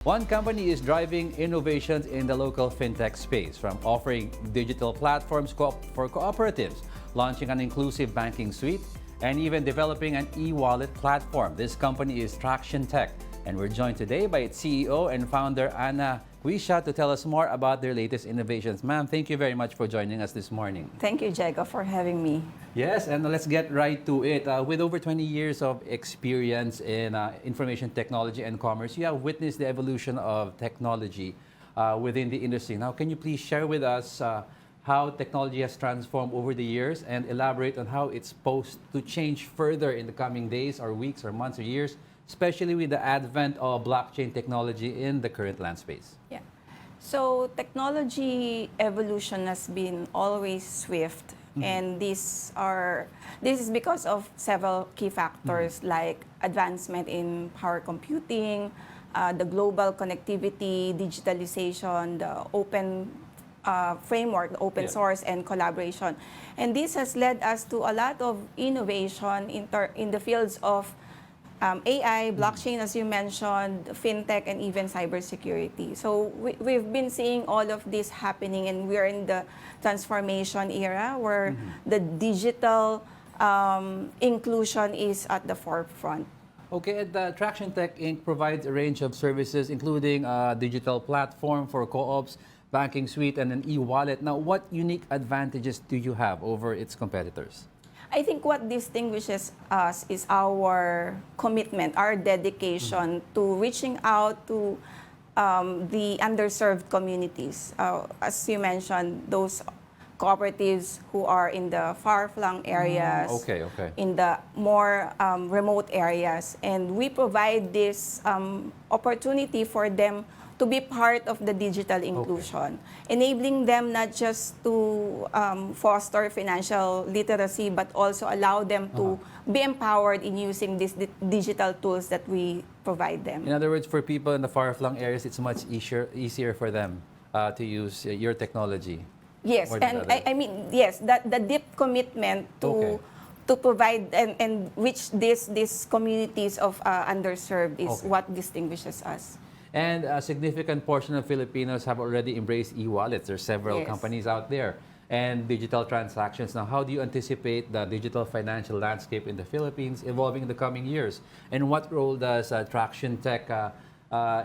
One company is driving innovations in the local fintech space, from offering digital platforms for cooperatives, launching an inclusive banking suite, and even developing an e-wallet platform. This company is Traxion Tech, and we're joined today by its CEO and founder, Cuisia, to tell us more about their latest innovations. Ma'am, thank you very much for joining us this morning. Thank you, Jacob, for having me. Yes, and let's get right to it. With over 20 years of experience in information technology and commerce, you have witnessed the evolution of technology within the industry. Now, can you please share with us how technology has transformed over the years and elaborate on how it's supposed to change further in the coming days or weeks or months or years, especially with the advent of blockchain technology in the current land space? Yeah. So technology evolution has been always swift. And this is because of several key factors like advancement in power computing, the global connectivity, digitalization, the open framework, the open source, and collaboration. And this has led us to a lot of innovation in the fields of AI, blockchain, as you mentioned, fintech, and even cybersecurity. So we've been seeing all of this happening, and we're in the transformation era where the digital inclusion is at the forefront. Okay, and Traxion Tech Inc. provides a range of services, including a digital platform for co-ops, banking suite, and an e-wallet. Now, what unique advantages do you have over its competitors? I think what distinguishes us is our commitment, our dedication to reaching out to the underserved communities. As you mentioned, those cooperatives who are in the far-flung areas, in the more remote areas. And we provide this opportunity for them to be part of the digital inclusion, enabling them not just to foster financial literacy, but also allow them to be empowered in using these digital tools that we provide them. In other words, for people in the far-flung areas, it's much easier for them to use your technology. Yes, and I mean, yes, that the deep commitment to provide and reach these communities of underserved is what distinguishes us. And a significant portion of Filipinos have already embraced e-wallets. There are several companies out there and digital transactions. Now, how do you anticipate the digital financial landscape in the Philippines evolving in the coming years? And what role does Traxion Tech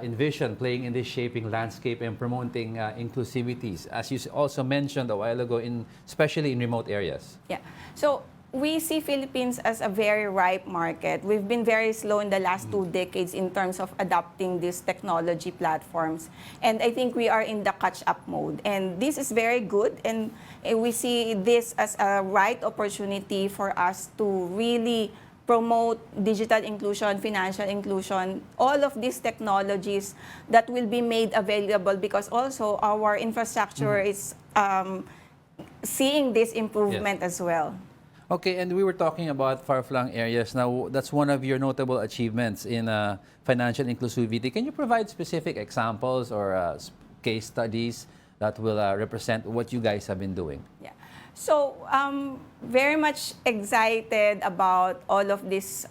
envision playing in this shaping landscape and promoting inclusivities, as you also mentioned a while ago, especially in remote areas? Yeah. So we see Philippines as a very ripe market. We've been very slow in the last 2 decades in terms of adopting these technology platforms. And I think we are in the catch-up mode. And this is very good. And we see this as a right opportunity for us to really promote digital inclusion, financial inclusion, all of these technologies that will be made available because also our infrastructure is seeing this improvement as well. Okay, and we were talking about far-flung areas. Now, that's one of your notable achievements in financial inclusivity. Can you provide specific examples or case studies that will represent what you guys have been doing? Yeah. So, very much excited about all of this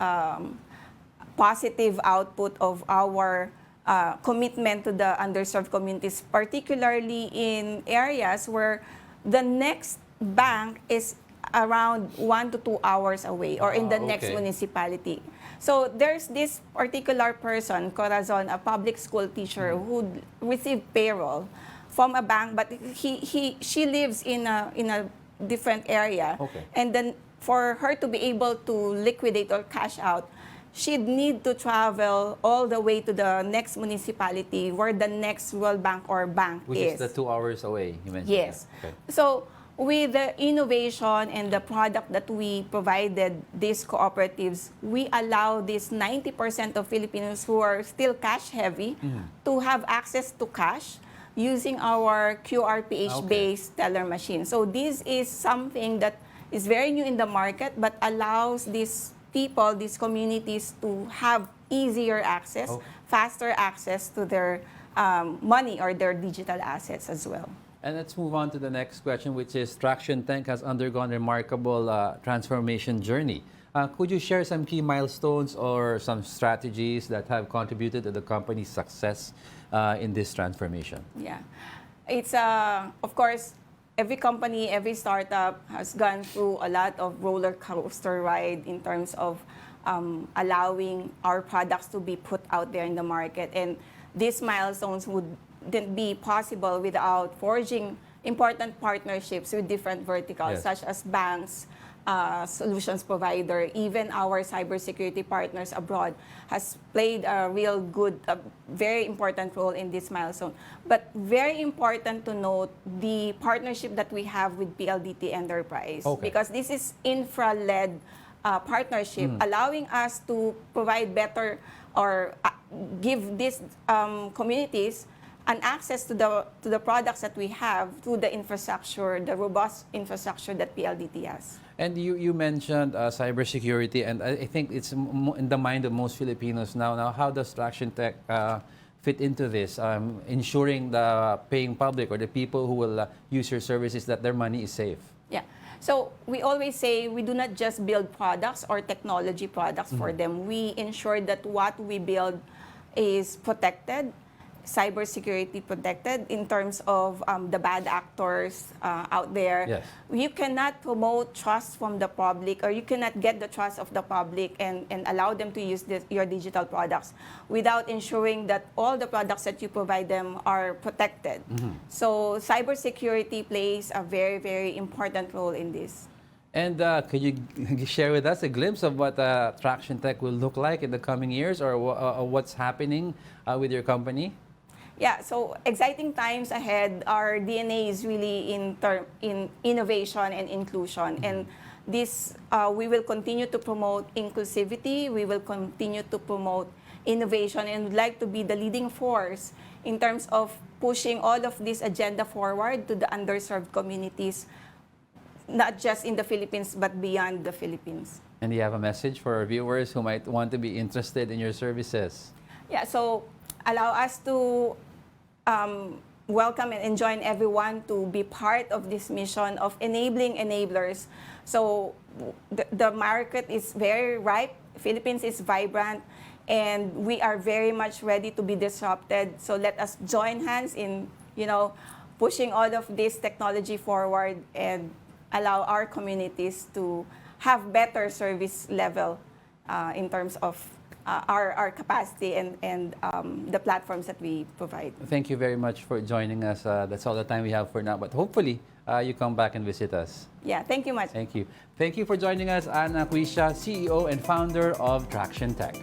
positive output of our commitment to the underserved communities, particularly in areas where the next bank is around 1 to 2 hours away or in the next municipality. So there's this particular person, Corazon, a public school teacher, who received payroll from a bank, but she lives in a different area. And then for her to be able to liquidate or cash out, she'd need to travel all the way to the next municipality where the next World Bank or bank Which is the 2 hours away, you mentioned. Yes. So with the innovation and the product that we provided these cooperatives, we allow this 90% of Filipinos who are still cash heavy to have access to cash using our QRPH-based teller machine. So this is something that is very new in the market but allows these people, these communities to have easier access, faster access to their money or their digital assets as well. And let's move on to the next question, which is Traxion Tech has undergone a remarkable transformation journey. Could you share some key milestones or some strategies that have contributed to the company's success in this transformation? Yeah. It's, of course, every company, every startup has gone through a lot of roller coaster ride in terms of allowing our products to be put out there in the market. And these milestones wouldn't be possible without forging important partnerships with different verticals, Yes. such as banks, solutions provider, even our cybersecurity partners abroad has played a real good, very important role in this milestone. But very important to note the partnership that we have with PLDT Enterprise, Okay. because this is infra-led partnership, allowing us to provide better or give these communities an access to the products that we have through the infrastructure, the robust infrastructure that PLDT has. And you mentioned cybersecurity, and I think it's in the mind of most Filipinos now. Now, how does Traxion Tech fit into this, ensuring the paying public or the people who will use your services that their money is safe? Yeah. So we always say we do not just build products or technology products for them. We ensure that what we build is protected, cybersecurity protected in terms of the bad actors out there. Yes. You cannot promote trust from the public, or you cannot get the trust of the public and allow them to use your digital products without ensuring that all the products that you provide them are protected. So cybersecurity plays a very, very important role in this. And could you share with us a glimpse of what Traxion Tech will look like in the coming years, or what's happening with your company? Yeah, so exciting times ahead. Our DNA is really in innovation and inclusion. And this, we will continue to promote inclusivity. We will continue to promote innovation, and would like to be the leading force in terms of pushing all of this agenda forward to the underserved communities, not just in the Philippines, but beyond the Philippines. And do you have a message for our viewers who might want to be interested in your services? Yeah, so allow us to welcome and join everyone to be part of this mission of enabling enablers. So the market is very ripe, Philippines is vibrant, and we are very much ready to be disrupted. So let us join hands in, pushing all of this technology forward and allow our communities to have better service level in terms of our capacity and the platforms that we provide. Thank you very much for joining us. That's all the time we have for now, but hopefully you come back and visit us. Yeah, thank you much. Thank you. Thank you for joining us, Cuisia, CEO and founder of Traxion Tech.